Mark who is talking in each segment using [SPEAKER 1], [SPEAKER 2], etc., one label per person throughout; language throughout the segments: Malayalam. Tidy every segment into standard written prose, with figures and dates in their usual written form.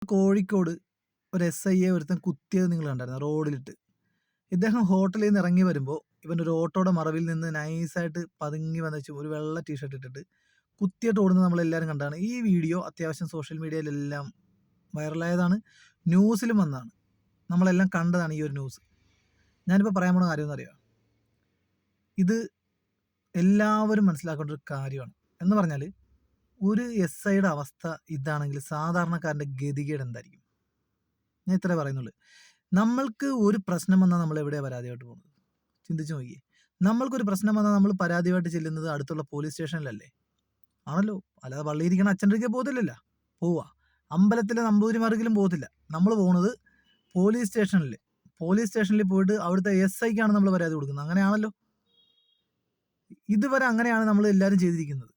[SPEAKER 1] കോഴിക്കോട് ഒരു എസ്ഐയെ ഒരുത്തൻ കുത്തിയത് നിങ്ങൾ കണ്ടായിരുന്നോ റോഡിലിട്ട്? ഇദ്ദേഹം ഹോട്ടലിൽ നിന്ന് ഇറങ്ങി വരുമ്പോൾ ഇവനൊരു ഓട്ടോയുടെ മറവിൽ നിന്ന് നൈസായിട്ട് പതുങ്ങി വന്നേച്ച് ഒരു വെള്ള ടീഷർട്ട് ഇട്ടിട്ട് കുത്തിയിട്ട് ഓടുന്നത് നമ്മളെല്ലാവരും കണ്ടതാണ്. ഈ വീഡിയോ അത്യാവശ്യം സോഷ്യൽ മീഡിയയിലെല്ലാം വൈറലായതാണ്. ന്യൂസിലും വന്നതാണ്. നമ്മളെല്ലാം കണ്ടതാണ് ഈ ഒരു ന്യൂസ്. ഞാനിപ്പോൾ പറയാൻ പോണ കാര്യം എന്നറിയോ? ഇത് എല്ലാവരും മനസ്സിലാക്കേണ്ട ഒരു കാര്യമാണ്. എന്ന് പറഞ്ഞാൽ ഒരു എസ്ഐയുടെ അവസ്ഥ ഇതാണെങ്കിൽ സാധാരണക്കാരൻ്റെ ഗതികേട് എന്തായിരിക്കും? ഞാൻ ഇത്രേ പറയുന്നുള്ളൂ. നമ്മൾക്ക് ഒരു പ്രശ്നം വന്നാൽ നമ്മൾ എവിടെയാണ് പരാതിയായിട്ട് പോകുന്നത്? ചിന്തിച്ച് നോക്കിയേ. നമ്മൾക്കൊരു പ്രശ്നം വന്നാൽ നമ്മൾ പരാതിയായിട്ട് ചെല്ലുന്നത് അടുത്തുള്ള പോലീസ് സ്റ്റേഷനിലല്ലേ? ആണല്ലോ. അല്ലാതെ പള്ളിയിരിക്കണ അച്ഛൻ്റെ അടുക്കൽ പോകത്തില്ലല്ലോ. പോവുക അമ്പലത്തിലെ നമ്പൂതിരിമാർക്കിലും പോകത്തില്ല. നമ്മൾ പോകുന്നത് പോലീസ് സ്റ്റേഷനിൽ. പോലീസ് സ്റ്റേഷനിൽ പോയിട്ട് അവിടുത്തെ എസ് ഐക്കാണ് നമ്മൾ പരാതി കൊടുക്കുന്നത്. അങ്ങനെയാണല്ലോ. ഇതുവരെ അങ്ങനെയാണ് നമ്മൾ എല്ലാവരും ചെയ്തിരിക്കുന്നത്.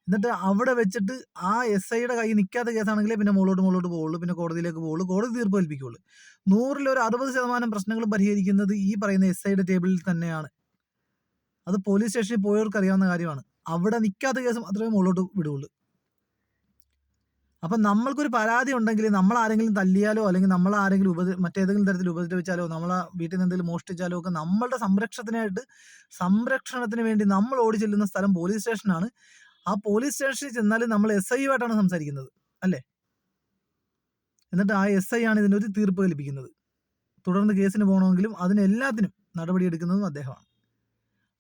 [SPEAKER 1] എന്നിട്ട് അവിടെ വെച്ചിട്ട് ആ എസ് ഐയുടെ കൈ നിൽക്കാത്ത കേസാണെങ്കിലേ പിന്നെ മുകളോട്ട് പോവുള്ളൂ, പിന്നെ കോടതിയിലേക്ക് പോവുള്ളൂ, കോടതി തീർപ്പ് കൽപ്പിക്കുകയുള്ളൂ. 100ൽ ഒരു 60% പ്രശ്നങ്ങളും പരിഹരിക്കുന്നത് ഈ പറയുന്ന എസ് ഐയുടെ ടേബിളിൽ തന്നെയാണ്. അത് പോലീസ് സ്റ്റേഷനിൽ പോയവർക്ക് അറിയാവുന്ന കാര്യമാണ്. അവിടെ നിൽക്കാത്ത കേസ് മാത്രമേ മുകളോട്ട് വിടുകയുള്ളൂ. അപ്പം നമ്മൾക്കൊരു പരാതി ഉണ്ടെങ്കിൽ നമ്മൾ ആരെങ്കിലും തല്ലിയാലോ അല്ലെങ്കിൽ നമ്മൾ ആരെങ്കിലും മറ്റേതെങ്കിലും തരത്തിൽ ഉപദ്രവിച്ചാലോ നമ്മളെ വീട്ടിൽ നിന്ന് എന്തെങ്കിലും മോഷ്ടിച്ചാലോ ഒക്കെ നമ്മളുടെ സംരക്ഷണത്തിന് വേണ്ടി നമ്മൾ ഓടി ചെല്ലുന്ന സ്ഥലം പോലീസ് സ്റ്റേഷനാണ്. ആ പോലീസ് സ്റ്റേഷനിൽ ചെന്നാൽ നമ്മൾ എസ് ഐയുമായിട്ടാണ് സംസാരിക്കുന്നത്, അല്ലേ? എന്നിട്ട് ആ എസ് ഐ ആണ് ഇതിനൊരു തീർപ്പ് കൽപ്പിക്കുന്നത്. തുടർന്ന് കേസിന് പോകണമെങ്കിലും അതിനെല്ലാത്തിനും നടപടിയെടുക്കുന്നതും അദ്ദേഹമാണ്.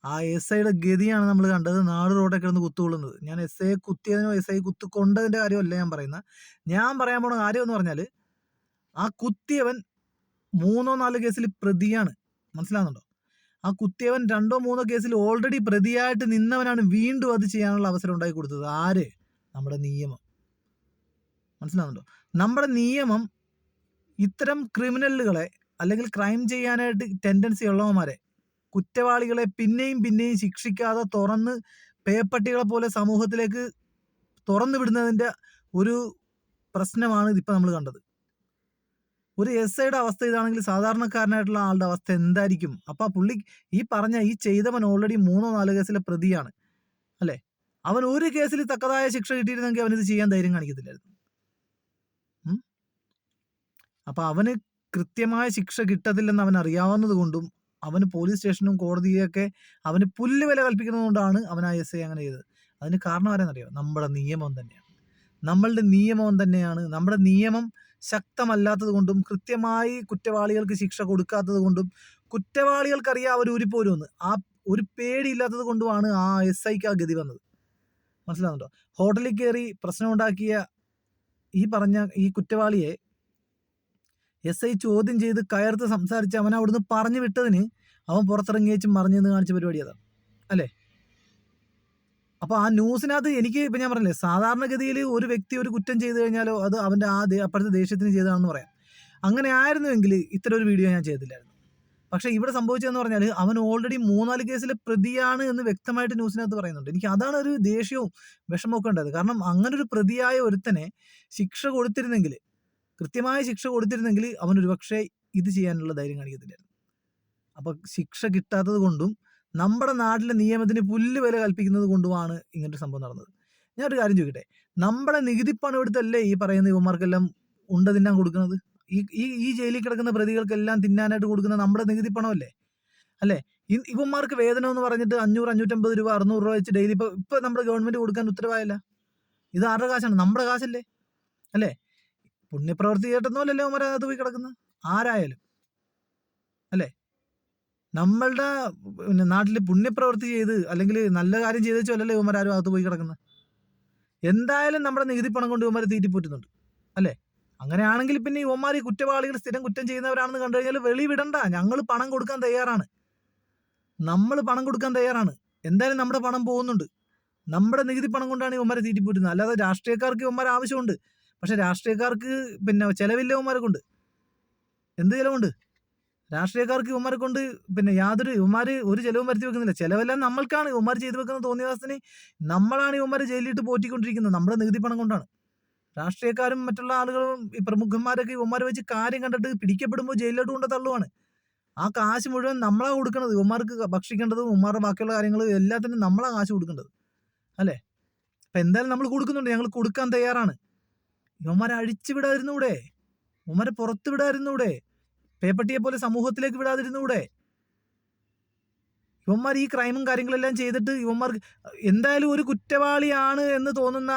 [SPEAKER 1] ആ എസ് ഐയുടെ ഗതിയാണ് നമ്മൾ കണ്ടത്. നാട് റോഡൊക്കെ കിടന്ന് കുത്തുകൊള്ളുന്നത്. ഞാൻ എസ് ഐയെ കുത്തിയതിനോ എസ് ഐ കുത്തിക്കൊണ്ടതിൻ്റെ കാര്യമല്ല ഞാൻ പറയുന്നത്. ഞാൻ പറയാൻ പോണ കാര്യം എന്ന് പറഞ്ഞാൽ ആ കുത്തിയവൻ 3-4 കേസിൽ പ്രതിയാണ്. മനസ്സിലാകുന്നുണ്ടോ? ആ കുത്തിയവൻ 2-3 കേസിൽ ഓൾറെഡി പ്രതിയായിട്ട് നിന്നവനാണ് വീണ്ടും അത് ചെയ്യാനുള്ള അവസരം ഉണ്ടാക്കി കൊടുത്തത്. ആര്? നമ്മുടെ നിയമം. മനസ്സിലാകുന്നുണ്ടോ? നമ്മുടെ നിയമം ഇത്തരം ക്രിമിനലുകളെ അല്ലെങ്കിൽ ക്രൈം ചെയ്യാനായിട്ട് ടെൻഡൻസി ഉള്ളവന്മാരെ, കുറ്റവാളികളെ പിന്നെയും പിന്നെയും ശിക്ഷിക്കാതെ തുറന്ന് പേപ്പട്ടികളെ പോലെ സമൂഹത്തിലേക്ക് തുറന്നു വിടുന്നതിൻ്റെ ഒരു പ്രശ്നമാണ് ഇതിപ്പോൾ നമ്മൾ കണ്ടത്. ഒരു എസ് ഐയുടെ അവസ്ഥ ഇതാണെങ്കിൽ സാധാരണക്കാരനായിട്ടുള്ള ആളുടെ അവസ്ഥ എന്തായിരിക്കും? അപ്പം പുള്ളി ഈ ചെയ്തവൻ ഓൾറെഡി 3-4 കേസിലെ പ്രതിയാണ്, അല്ലേ? അവൻ ഒരു കേസിൽ തക്കതായ ശിക്ഷ കിട്ടിയിരുന്നെങ്കിൽ അവനിത് ചെയ്യാൻ ധൈര്യം കാണിക്കത്തില്ലായിരുന്നു. അപ്പം അവന് കൃത്യമായ ശിക്ഷ കിട്ടത്തില്ലെന്ന് അവൻ അറിയാവുന്നത് കൊണ്ടും അവന് പോലീസ് സ്റ്റേഷനും കോടതിയൊക്കെ അവന് പുല്ലുവില കൽപ്പിക്കുന്നത് കൊണ്ടാണ് അവൻ ആ എസ് ഐ അങ്ങനെ ചെയ്തത്. അതിന് കാരണം ആരെന്നറിയോ? നമ്മുടെ നിയമം തന്നെയാണ്. നമ്മുടെ നിയമം ശക്തമല്ലാത്തത് കൊണ്ടും കൃത്യമായി കുറ്റവാളികൾക്ക് ശിക്ഷ കൊടുക്കാത്തത് കൊണ്ടും കുറ്റവാളികൾക്കറിയാം അവർ ഊരിപ്പോരുമെന്ന്. ആ ഒരു പേടിയില്ലാത്തത് കൊണ്ടുമാണ് ആ എസ് ഐക്ക് ആ ഗതി വന്നത്. മനസ്സിലാകുന്നുണ്ടോ? ഹോട്ടലിൽ കയറി പ്രശ്നം ഉണ്ടാക്കിയ ഈ കുറ്റവാളിയെ എസ് ഐ ചോദ്യം ചെയ്ത് കയർത്ത് സംസാരിച്ച് അവൻ അവിടുന്ന് പറഞ്ഞു വിട്ടതിന് അവൻ പുറത്തിറങ്ങി വെച്ച് മറിഞ്ഞെന്ന് കാണിച്ച പരിപാടി അതാണ്, അല്ലേ? അപ്പോൾ ആ ന്യൂസിനകത്ത് ഇപ്പം ഞാൻ പറഞ്ഞില്ലേ, സാധാരണഗതിയിൽ ഒരു വ്യക്തി ഒരു കുറ്റം ചെയ്തു കഴിഞ്ഞാലോ അത് അവൻ്റെ അപ്പോഴത്തെ ദേഷ്യത്തിന് ചെയ്തതാണെന്ന് പറയാം. അങ്ങനെ ആയിരുന്നുവെങ്കിൽ ഇത്തരം ഒരു വീഡിയോ ഞാൻ ചെയ്തില്ലായിരുന്നു. പക്ഷേ ഇവിടെ സംഭവിച്ചതെന്ന് പറഞ്ഞാൽ അവൻ ഓൾറെഡി 3-4 കേസിൽ പ്രതിയാണ് എന്ന് വ്യക്തമായിട്ട് ന്യൂസിനകത്ത് പറയുന്നുണ്ട്. എനിക്ക് അതാണ് ഒരു ദേഷ്യവും വിഷമമൊക്കെ ഉണ്ടായത്. കാരണം അങ്ങനൊരു പ്രതിയായ ഒരുത്തനെ കൃത്യമായ ശിക്ഷ കൊടുത്തിരുന്നെങ്കിൽ അവൻ ഒരുപക്ഷെ ഇത് ചെയ്യാനുള്ള ധൈര്യം കാണിക്കത്തില്ലായിരുന്നു. അപ്പം ശിക്ഷ കിട്ടാത്തത് കൊണ്ടും നമ്മുടെ നാട്ടിലെ നിയമത്തിന് പുല്ല് വില കൽപ്പിക്കുന്നത് കൊണ്ടുമാണ് ഇങ്ങനൊരു സംഭവം നടന്നത്. ഞാനൊരു കാര്യം ചോദിക്കട്ടെ, നമ്മുടെ നികുതിപ്പണം എടുത്തല്ലേ ഈ പറയുന്ന ഇവന്മാർക്കെല്ലാം തിന്നാൻ കൊടുക്കുന്നത്? ഈ ജയിലിൽ കിടക്കുന്ന പ്രതികൾക്കെല്ലാം തിന്നാനായിട്ട് കൊടുക്കുന്ന നമ്മുടെ നികുതിപ്പണമല്ലേ, അല്ലേ? ഇവന്മാർക്ക് വേതനം എന്ന് പറഞ്ഞിട്ട് 500-550 രൂപ 600 രൂപ വെച്ച് ഡെയിലി ഇപ്പം നമ്മുടെ ഗവൺമെൻറ് കൊടുക്കാൻ ഉത്തരവായല്ല. ഇത് ആരുടെ കാശാണ്? നമ്മുടെ കാശല്ലേ, അല്ലേ? പുണ്യപ്രവൃത്തി ചെയ്തിട്ടൊന്നുമല്ലല്ലോ അവന്മാർ അതിനകത്ത് പോയി കിടക്കുന്നത്, ആരായാലും, അല്ലേ? നമ്മളുടെ നാട്ടിൽ പുണ്യപ്രവൃത്തി ചെയ്ത് അല്ലെങ്കിൽ നല്ല കാര്യം ചെയ്ത് വെച്ചല്ലോ ഇവന്മാരും അകത്ത് പോയി കിടക്കുന്നത്. എന്തായാലും നമ്മുടെ നികുതി പണം കൊണ്ട് ഇവന്മാർ തീറ്റിപ്പോറ്റുന്നുണ്ട്, അല്ലേ? അങ്ങനെയാണെങ്കിൽ പിന്നെ ഇവന്മാർ കുറ്റവാളികൾ സ്ഥിരം കുറ്റം ചെയ്യുന്നവരാണെന്ന് കണ്ടു കഴിഞ്ഞാൽ വെളി വിടണ്ട. നമ്മൾ പണം കൊടുക്കാൻ തയ്യാറാണ്. എന്തായാലും നമ്മുടെ പണം പോകുന്നുണ്ട്. നമ്മുടെ നികുതി പണം കൊണ്ടാണ് ഇവന്മാരെ തീറ്റിപ്പോറ്റുന്നത്. അല്ലാതെ രാഷ്ട്രീയക്കാർക്ക് ഇവന്മാർ ആവശ്യമുണ്ട്. പക്ഷെ രാഷ്ട്രീയക്കാർക്ക് പിന്നെ ചിലവില്ല ഇവന്മാരെ കൊണ്ട്. എന്ത് ചിലവുണ്ട്? രാഷ്ട്രീയക്കാർക്ക് ഇവന്മാരെ കൊണ്ട് പിന്നെ ഇവന്മാർ ഒരു ചിലവും വരുത്തി വെക്കുന്നില്ല. ചിലവെല്ലാം നമ്മൾക്കാണ്. ഇവന്മാർ ചെയ്തു വെക്കുന്ന തോന്നിയവാസത്തിന് നമ്മളാണ് ഇവന്മാരെ ജയിലിലിട്ട് പോറ്റിക്കൊണ്ടിരിക്കുന്നത്. നമ്മുടെ നികുതി പണം കൊണ്ടാണ്. രാഷ്ട്രീയക്കാരും മറ്റുള്ള ആളുകളും ഈ പ്രമുഖന്മാരൊക്കെ ഇവന്മാരെ വെച്ച് കാര്യം കണ്ടിട്ട് പിടിക്കപ്പെടുമ്പോൾ ജയിലിലോട്ട് കൊണ്ട് തള്ളുവാണ്. ആ കാശ് മുഴുവൻ നമ്മളാ കൊടുക്കുന്നത്. ഇവന്മാർക്ക് ഭക്ഷിക്കേണ്ടതും ഇവന്മാരുടെ ബാക്കിയുള്ള കാര്യങ്ങളും എല്ലാത്തിനും നമ്മളാ കാശ് കൊടുക്കേണ്ടത്, അല്ലേ? അപ്പം എന്തായാലും നമ്മൾ കൊടുക്കുന്നുണ്ട്. ഞങ്ങൾ കൊടുക്കാൻ തയ്യാറാണ്. ഇവന്മാരെ അഴിച്ചു വിടാതിരുന്നൂടെ? ഇവന്മാരെ പുറത്ത് വിടാതിരുന്നൂടെ? പേപ്പട്ടിയെ പോലെ സമൂഹത്തിലേക്ക് വിടാതിരുന്നൂടെ? ഇവന്മാർ ഈ ക്രൈമും കാര്യങ്ങളെല്ലാം ചെയ്തിട്ട് ഇവന്മാർക്ക് എന്തായാലും ഒരു കുറ്റവാളിയാണ് എന്ന് തോന്നുന്ന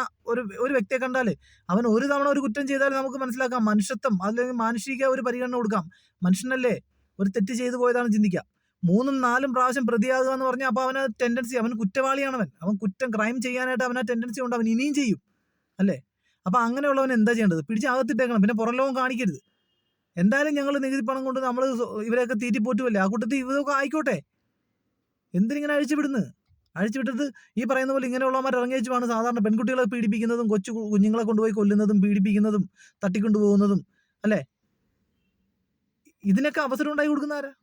[SPEAKER 1] ഒരു വ്യക്തിയെ കണ്ടാൽ അവൻ ഒരു തവണ ഒരു കുറ്റം ചെയ്താൽ നമുക്ക് മനസ്സിലാക്കാം, മനുഷ്യത്വം അല്ലെങ്കിൽ മാനുഷിക ഒരു പരിഗണന കൊടുക്കാം. മനുഷ്യനല്ലേ, ഒരു തെറ്റ് ചെയ്തു പോയതാണ് ചിന്തിക്കാം. 3ഉം 4ഉം പ്രാവശ്യം പ്രതിയാകുക എന്ന് പറഞ്ഞാൽ അപ്പോൾ അവന് ടെൻഡൻസി, അവൻ കുറ്റവാളിയാണവൻ, അവൻ ക്രൈം ചെയ്യാനായിട്ട് അവന് ടെൻഡൻസി ഉണ്ട്, അവൻ ഇനിയും ചെയ്യും അല്ലേ? അപ്പം അങ്ങനെയുള്ളവൻ എന്താ ചെയ്യേണ്ടത്? പിടിച്ച് അകത്തിട്ടേക്കണം, പിന്നെ പുറം ലോകം കാണിക്കരുത്. എന്തായാലും ഞങ്ങൾ നികുതി പണം കൊണ്ട് നമ്മൾ ഇവരെയൊക്കെ തീറ്റിപ്പോറ്റുമല്ലേ, ആ കൂട്ടത്തിൽ ഇതൊക്കെ ആയിക്കോട്ടെ. എന്തിനിങ്ങനെ അഴിച്ചുവിട്ടിട്ട് ഈ പറയുന്ന പോലെ ഇങ്ങനെയുള്ളവന്മാർ ഇറങ്ങി വെച്ചുമാണ് സാധാരണ പെൺകുട്ടികളെ പീഡിപ്പിക്കുന്നതും കുഞ്ഞുങ്ങളെ കൊണ്ടുപോയി കൊല്ലുന്നതും പീഡിപ്പിക്കുന്നതും തട്ടിക്കൊണ്ടുപോകുന്നതും അല്ലേ? ഇതിനൊക്കെ അവസരം ഉണ്ടായി കൊടുക്കുന്ന ആരാ?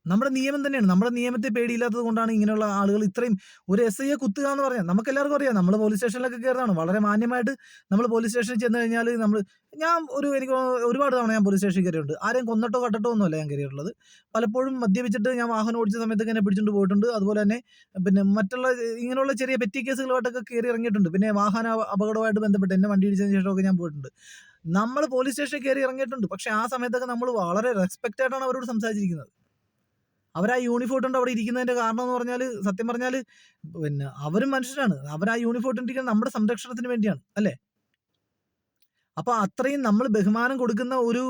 [SPEAKER 1] നമ്മുടെ നിയമം തന്നെയാണ്. നമ്മുടെ നിയമത്തെ പേടിയില്ലാത്തത് കൊണ്ടാണ് ഇങ്ങനെയുള്ള ആളുകൾ ഇത്രയും ഒരു SIയെ കുത്തുക എന്ന് പറഞ്ഞാൽ നമുക്ക് എല്ലാവർക്കും അറിയാം. നമ്മൾ പോലീസ് സ്റ്റേഷനിലൊക്കെ കയറുന്നതാണ്. വളരെ മാന്യമായിട്ട് നമ്മൾ പോലീസ് സ്റ്റേഷനിൽ ചെന്ന് കഴിഞ്ഞാൽ എനിക്ക് ഒരുപാട് തവണ ഞാൻ പോലീസ് സ്റ്റേഷനിൽ കയറിയിട്ടുണ്ട്. ആരെയും കൊന്നിട്ടോ കട്ടിട്ടോ ഒന്നുമല്ല ഞാൻ കയറിയിട്ടുള്ളത്. പലപ്പോഴും മദ്യപിച്ചിട്ട് ഞാൻ വാഹനം ഓടിച്ച സമയത്തൊക്കെ എന്നെ പിടിച്ചുകൊണ്ട് പോയിട്ടുണ്ട്. അതുപോലെ തന്നെ പിന്നെ മറ്റുള്ള ഇങ്ങനെയുള്ള ചെറിയ പെറ്റി കേസുകളായിട്ടൊക്കെ കയറി ഇറങ്ങിയിട്ടുണ്ട്. പിന്നെ വാഹന അപകടമായിട്ട് ബന്ധപ്പെട്ട് എന്നെ വണ്ടി ഇടിച്ചതിന് ശേഷമൊക്കെ ഞാൻ പോയിട്ടുണ്ട്. നമ്മൾ പോലീസ് സ്റ്റേഷനിൽ കയറി ഇറങ്ങിയിട്ടുണ്ട്. പക്ഷേ ആ സമയത്തൊക്കെ നമ്മൾ വളരെ റെസ്പെക്റ്റ് ആയിട്ടാണ് അവരോട് സംസാരിച്ചിരിക്കുന്നത്. അവരാ യൂണിഫോം ഇട്ടുകൊണ്ട് അവിടെ ഇരിക്കുന്നതിൻ്റെ കാരണം എന്ന് പറഞ്ഞാൽ സത്യം പറഞ്ഞാൽ പിന്നെ അവരും മനുഷ്യരാണ്. അവരാ യൂണിഫോം ഇട്ടിരിക്കുന്നത് നമ്മുടെ സംരക്ഷണത്തിന് വേണ്ടിയാണ് അല്ലേ? അപ്പോൾ അത്രയും നമ്മൾ ബഹുമാനം കൊടുക്കുന്ന ഒരു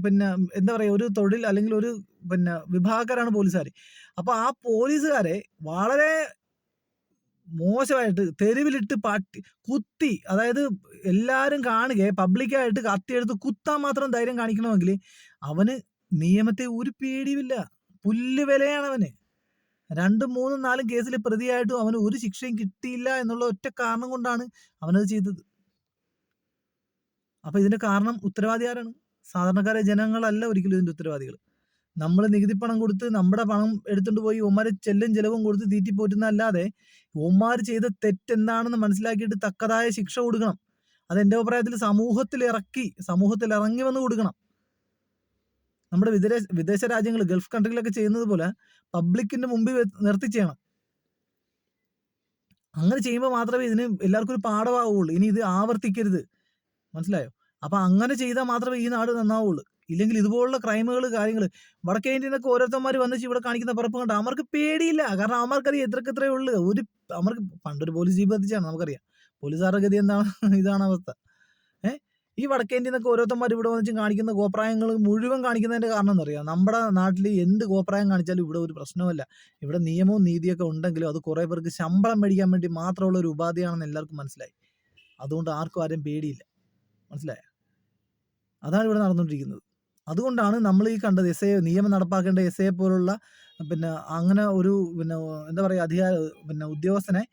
[SPEAKER 1] പിന്നെ എന്താ പറയുക, ഒരു തൊഴിൽ അല്ലെങ്കിൽ ഒരു പിന്നെ വിഭാഗക്കാരാണ് പോലീസുകാർ. അപ്പോൾ ആ പോലീസുകാരെ വളരെ മോശമായിട്ട് തെരുവിലിട്ട് കുത്തി, അതായത് എല്ലാവരും കാണുകയെ പബ്ലിക്കായിട്ട് കത്തിയെടുത്ത് കുത്താൻ മാത്രം ധൈര്യം കാണിക്കണമെങ്കിൽ അവന് നിയമത്തെ ഒരു പേടിയുമില്ല. പുല്ല് വിലയാണ് അവന്. 2ഉം 3ഉം 4ഉം കേസിൽ പ്രതിയായിട്ടും അവന് ഒരു ശിക്ഷയും കിട്ടിയില്ല എന്നുള്ള ഒറ്റ കാരണം കൊണ്ടാണ് അവനത് ചെയ്തത്. അപ്പൊ ഇതിന്റെ കാരണം ഉത്തരവാദി ആരാണ്? സാധാരണക്കാരെ ജനങ്ങളല്ല ഒരിക്കലും ഇതിന്റെ ഉത്തരവാദികൾ. നമ്മൾ നികുതി പണം കൊടുത്ത് നമ്മുടെ പണം എടുത്തുകൊണ്ട് പോയി ഒമാര് ചെല്ലും ചെലവും കൊടുത്ത് തീറ്റിപ്പോറ്റുന്നതല്ലാതെ ഒമാർ ചെയ്ത തെറ്റെന്താണെന്ന് മനസ്സിലാക്കിയിട്ട് തക്കതായ ശിക്ഷ കൊടുക്കണം. അതെന്റെ അഭിപ്രായത്തിൽ സമൂഹത്തിൽ ഇറങ്ങി വന്ന് കൊടുക്കണം. നമ്മുടെ വിദേശ രാജ്യങ്ങൾ, ഗൾഫ് കൺട്രികളൊക്കെ ചെയ്യുന്നത് പോലെ പബ്ലിക്കിന്റെ മുമ്പിൽ നിർത്തി ചെയ്യണം. അങ്ങനെ ചെയ്യുമ്പോൾ മാത്രമേ ഇതിന് എല്ലാവർക്കും ഒരു പാഠമാവുള്ളൂ. ഇനി ഇത് ആവർത്തിക്കരുത്, മനസ്സിലായോ? അപ്പൊ അങ്ങനെ ചെയ്താൽ മാത്രമേ ഈ നാട് നന്നാവുള്ളൂ. ഇല്ലെങ്കിൽ ഇതുപോലുള്ള ക്രൈമുകൾ കാര്യങ്ങൾ വടക്കേ ഇന്ത്യയിൽ നിന്നൊക്കെ ഓരോരുത്തന്മാർ വന്നിച്ച് ഇവിടെ കാണിക്കുന്ന പിറപ്പ് കണ്ട് അവർക്ക് പേടിയില്ല. കാരണം അവർക്കറിയാം എത്രക്കെത്രയേ ഉള്ളൂ. അവർക്ക് പണ്ടൊരു പോലീസ് ജീപ്പ് കത്തിച്ചാണ്, നമുക്കറിയാം പോലീസുകാരുടെ ഗതി എന്താണ്. ഇതാണ് അവസ്ഥ. ഈ വടക്കേ ഇന്ത്യയിൽ നിന്നൊക്കെ ഓരോരുത്തന്മാർ ഇവിടെ വന്നിട്ട് കാണിക്കുന്ന കോപ്രായങ്ങൾ മുഴുവൻ കാണിക്കുന്നതിന്റെ കാരണം എന്നറിയാം, നമ്മുടെ നാട്ടിൽ എന്ത് കോപ്രായം കാണിച്ചാലും ഇവിടെ ഒരു പ്രശ്നമല്ല. ഇവിടെ നിയമവും നീതിയൊക്കെ ഉണ്ടെങ്കിലും അത് കുറേ പേർക്ക് ശമ്പളം മേടിക്കാൻ വേണ്ടി മാത്രമുള്ള ഒരു ഉപാധിയാണെന്ന് എല്ലാവർക്കും മനസ്സിലായി. അതുകൊണ്ട് ആരും പേടിയില്ല, മനസ്സിലായോ? അതാണ് ഇവിടെ നടന്നുകൊണ്ടിരിക്കുന്നത്. അതുകൊണ്ടാണ് നമ്മൾ ഈ കണ്ടത് നിയമം നടപ്പാക്കേണ്ട SIയെ പോലുള്ള പിന്നെ അങ്ങനെ ഒരു എന്താ പറയുക ഉദ്യോഗസ്ഥനെ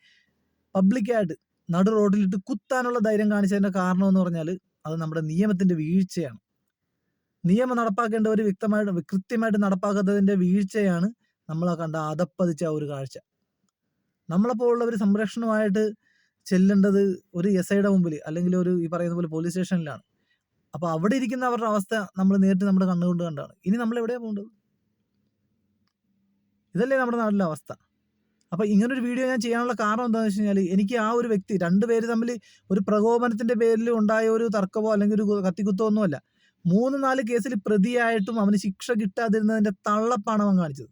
[SPEAKER 1] പബ്ലിക്കായിട്ട് നടു റോഡിലിട്ട് കുത്താനുള്ള ധൈര്യം കാണിച്ചതിന്റെ കാരണം എന്ന് പറഞ്ഞാൽ അത് നമ്മുടെ നിയമത്തിന്റെ വീഴ്ചയാണ്. നിയമം നടപ്പാക്കേണ്ടവർ കൃത്യമായിട്ട് നടപ്പാക്കാത്തതിന്റെ വീഴ്ചയാണ് നമ്മൾ കണ്ട അതപ്പതിച്ച ഒരു കാഴ്ച. നമ്മളെപ്പോലുള്ളവർ സംരക്ഷണമായിട്ട് ചെല്ലേണ്ടത് ഒരു SIയുടെ മുമ്പിൽ അല്ലെങ്കിൽ ഈ പറയുന്ന പോലെ പോലീസ് സ്റ്റേഷനിലാണ്. അപ്പോൾ അവിടെ ഇരിക്കുന്ന അവരുടെ അവസ്ഥ നമ്മൾ നേരിട്ട് നമ്മുടെ കണ്ണുകൊണ്ട് കണ്ടാണ്. ഇനി നമ്മൾ എവിടെയാണ് പോകേണ്ടത്? ഇതല്ലേ നമ്മുടെ നാട്ടിലെ അവസ്ഥ. അപ്പോൾ ഇങ്ങനൊരു വീഡിയോ ഞാൻ ചെയ്യാനുള്ള കാരണം എന്താണെന്ന് വെച്ച് കഴിഞ്ഞാൽ എനിക്ക് ആ ഒരു വ്യക്തി, 2 പേര് തമ്മിൽ ഒരു പ്രകോപനത്തിന്റെ പേരിൽ ഉണ്ടായ ഒരു തർക്കമോ അല്ലെങ്കിൽ ഒരു കത്തിക്കുത്തോ ഒന്നുമല്ല. 3-4 കേസിൽ പ്രതിയായിട്ടും അവന് ശിക്ഷ കിട്ടാതിരുന്നതിന്റെ തള്ളപ്പാണ് അവൻ കാണിച്ചത്.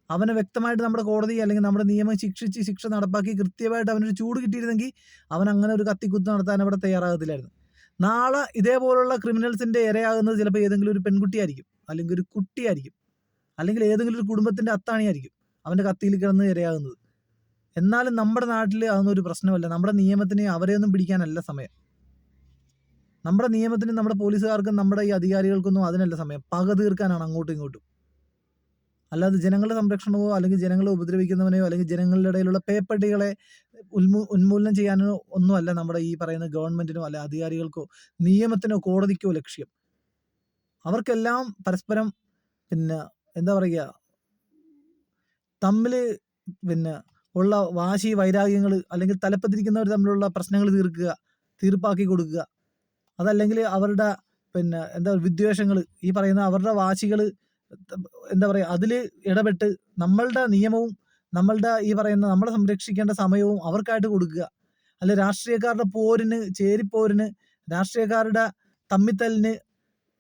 [SPEAKER 1] അവനെ വ്യക്തമായിട്ട് നമ്മുടെ കോടതി അല്ലെങ്കിൽ നമ്മുടെ നിയമം ശിക്ഷ നടപ്പാക്കി കൃത്യമായിട്ട് അവനൊരു ചൂട് കിട്ടിയിരുന്നെങ്കിൽ അവൻ അങ്ങനെ ഒരു കത്തിക്കുത്ത് നടത്താൻ അവിടെ തയ്യാറാകത്തില്ലായിരുന്നു. നാളെ ഇതേപോലുള്ള ക്രിമിനൽസിന്റെ ഇരയാകുന്നത് ചിലപ്പോൾ ഏതെങ്കിലും ഒരു പെൺകുട്ടിയായിരിക്കും, അല്ലെങ്കിൽ ഒരു കുട്ടിയായിരിക്കും, അല്ലെങ്കിൽ ഏതെങ്കിലും ഒരു കുടുംബത്തിന്റെ അത്താണിയായിരിക്കും അവന്റെ കത്തിയിൽ കിടന്ന് ഇരയാകുന്നത്. എന്നാലും നമ്മുടെ നാട്ടിൽ അതൊന്നും ഒരു പ്രശ്നമല്ല. നമ്മുടെ നിയമത്തിന് അവരെയൊന്നും പിടിക്കാനല്ല സമയം. നമ്മുടെ നിയമത്തിന് നമ്മുടെ പോലീസുകാർക്കും നമ്മുടെ ഈ അധികാരികൾക്കൊന്നും അതിനല്ല സമയം. പക തീർക്കാനാണ് അങ്ങോട്ടും ഇങ്ങോട്ടും. അല്ലാതെ ജനങ്ങളുടെ സംരക്ഷണമോ അല്ലെങ്കിൽ ജനങ്ങളെ ഉപദ്രവിക്കുന്നവനെയോ അല്ലെങ്കിൽ ജനങ്ങളുടെ ഇടയിലുള്ള പേപ്പട്ടികളെ ഉന്മൂലനം ചെയ്യാനോ ഒന്നുമല്ല നമ്മുടെ ഈ പറയുന്ന ഗവൺമെന്റിനോ അല്ലെ അധികാരികൾക്കോ നിയമത്തിനോ കോടതിക്കോ ലക്ഷ്യം. അവർക്കെല്ലാം പരസ്പരം എന്താ പറയുക, തമ്മിൽ ഉള്ള വാശി വൈരാഗ്യങ്ങൾ അല്ലെങ്കിൽ തലപ്പത്തിരിക്കുന്നവർ തമ്മിലുള്ള പ്രശ്നങ്ങൾ തീർപ്പാക്കി കൊടുക്കുക. അതല്ലെങ്കിൽ അവരുടെ വിദ്വേഷങ്ങൾ, ഈ പറയുന്ന അവരുടെ വാശികൾ എന്താ പറയുക, അതിൽ ഇടപെട്ട് നമ്മളുടെ നിയമവും നമ്മളുടെ ഈ പറയുന്ന നമ്മളെ സംരക്ഷിക്കേണ്ട സമയവും അവർക്കായിട്ട് കൊടുക്കുക. അല്ലെ രാഷ്ട്രീയക്കാരുടെ പോരിന്, ചേരിപ്പോരിന്, രാഷ്ട്രീയക്കാരുടെ തമ്മിത്തലിന്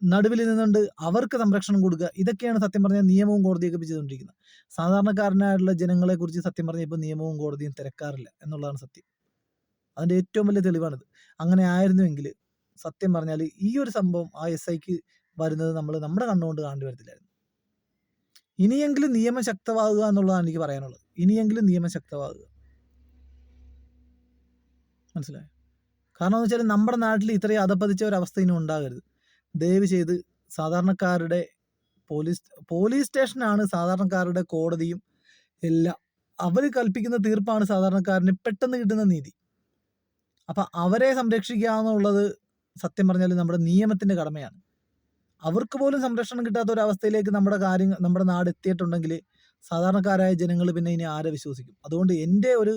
[SPEAKER 1] നടുവിൽ നിന്നുകൊണ്ട് അവർക്ക് സംരക്ഷണം കൊടുക്കുക. ഇതൊക്കെയാണ് സത്യം പറഞ്ഞാൽ നിയമവും കോടതിയൊക്കെ ചെയ്തുകൊണ്ടിരിക്കുന്നത്. സാധാരണക്കാരനായിട്ടുള്ള ജനങ്ങളെ കുറിച്ച് സത്യം പറഞ്ഞാൽ ഇപ്പോൾ നിയമവും കോടതിയും തിരക്കാറില്ല എന്നുള്ളതാണ് സത്യം. അതിൻ്റെ ഏറ്റവും വലിയ തെളിവാണിത്. അങ്ങനെ ആയിരുന്നുവെങ്കിൽ സത്യം പറഞ്ഞാൽ ഈ ഒരു സംഭവം ആ SIക്ക് വരുന്നത് നമ്മൾ നമ്മുടെ കണ്ണുകൊണ്ട് കാണേണ്ടി വരത്തില്ലായിരുന്നു. ഇനിയെങ്കിലും നിയമം ശക്തമാകുക എന്നുള്ളതാണ് എനിക്ക് പറയാനുള്ളത്. ഇനിയെങ്കിലും നിയമം ശക്തമാകുക. മനസ്സിലായോ? കാരണം എന്ന് വെച്ചാൽ നമ്മുടെ നാട്ടിൽ ഇത്രയും അധപ്പതിച്ച ഒരവസ്ഥ ഇനി ഉണ്ടാകരുത്. ദയവ് ചെയ്ത് സാധാരണക്കാരുടെ പോലീസ് സ്റ്റേഷനാണ് സാധാരണക്കാരുടെ കോടതിയും എല്ലാം. അവർ കൽപ്പിക്കുന്ന തീർപ്പാണ് സാധാരണക്കാരന് പെട്ടെന്ന് കിട്ടുന്ന നീതി. അപ്പം അവരെ സംരക്ഷിക്കുക എന്നുള്ളത് സത്യം പറഞ്ഞാൽ നമ്മുടെ നിയമത്തിൻ്റെ കടമയാണ്. അവർക്ക് പോലും സംരക്ഷണം കിട്ടാത്ത ഒരവസ്ഥയിലേക്ക് നമ്മുടെ നാട് എത്തിയിട്ടുണ്ടെങ്കിൽ സാധാരണക്കാരായ ജനങ്ങൾ പിന്നെ ഇനി ആരെ വിശ്വസിക്കും? അതുകൊണ്ട് എൻ്റെ ഒരു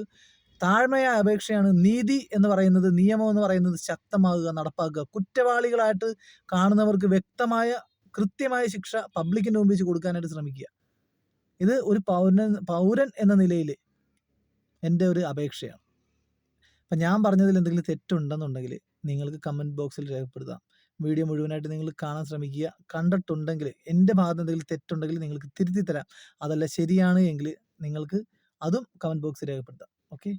[SPEAKER 1] താഴ്മയായ അപേക്ഷയാണ്, നീതി എന്ന് പറയുന്നത്, നിയമം എന്ന് പറയുന്നത് ശക്തമാകുക, നടപ്പാക്കുക. കുറ്റവാളികളായിട്ട് കാണുന്നവർക്ക് വ്യക്തമായ കൃത്യമായ ശിക്ഷ പബ്ലിക്കിൻ്റെ മുമ്പിൽ വെച്ച് കൊടുക്കാനായിട്ട് ശ്രമിക്കുക. ഇത് ഒരു പൗരൻ എന്ന നിലയിൽ എൻ്റെ ഒരു അപേക്ഷയാണ്. അപ്പം ഞാൻ പറഞ്ഞതിൽ എന്തെങ്കിലും തെറ്റുണ്ടെന്നുണ്ടെങ്കിൽ നിങ്ങൾക്ക് കമൻറ്റ് ബോക്സിൽ രേഖപ്പെടുത്താം. വീഡിയോ മുഴുവനായിട്ട് നിങ്ങൾ കാണാൻ ശ്രമിക്കുക. കണ്ടിട്ടുണ്ടെങ്കിൽ എൻ്റെ ഭാഗത്ത് എന്തെങ്കിലും തെറ്റുണ്ടെങ്കിൽ നിങ്ങൾക്ക് തിരുത്തി തരാം. അതല്ല ശരിയാണ് എങ്കിൽ നിങ്ങൾക്ക് അതും കമൻറ്റ് ബോക്സിൽ രേഖപ്പെടുത്താം. ഓക്കെ.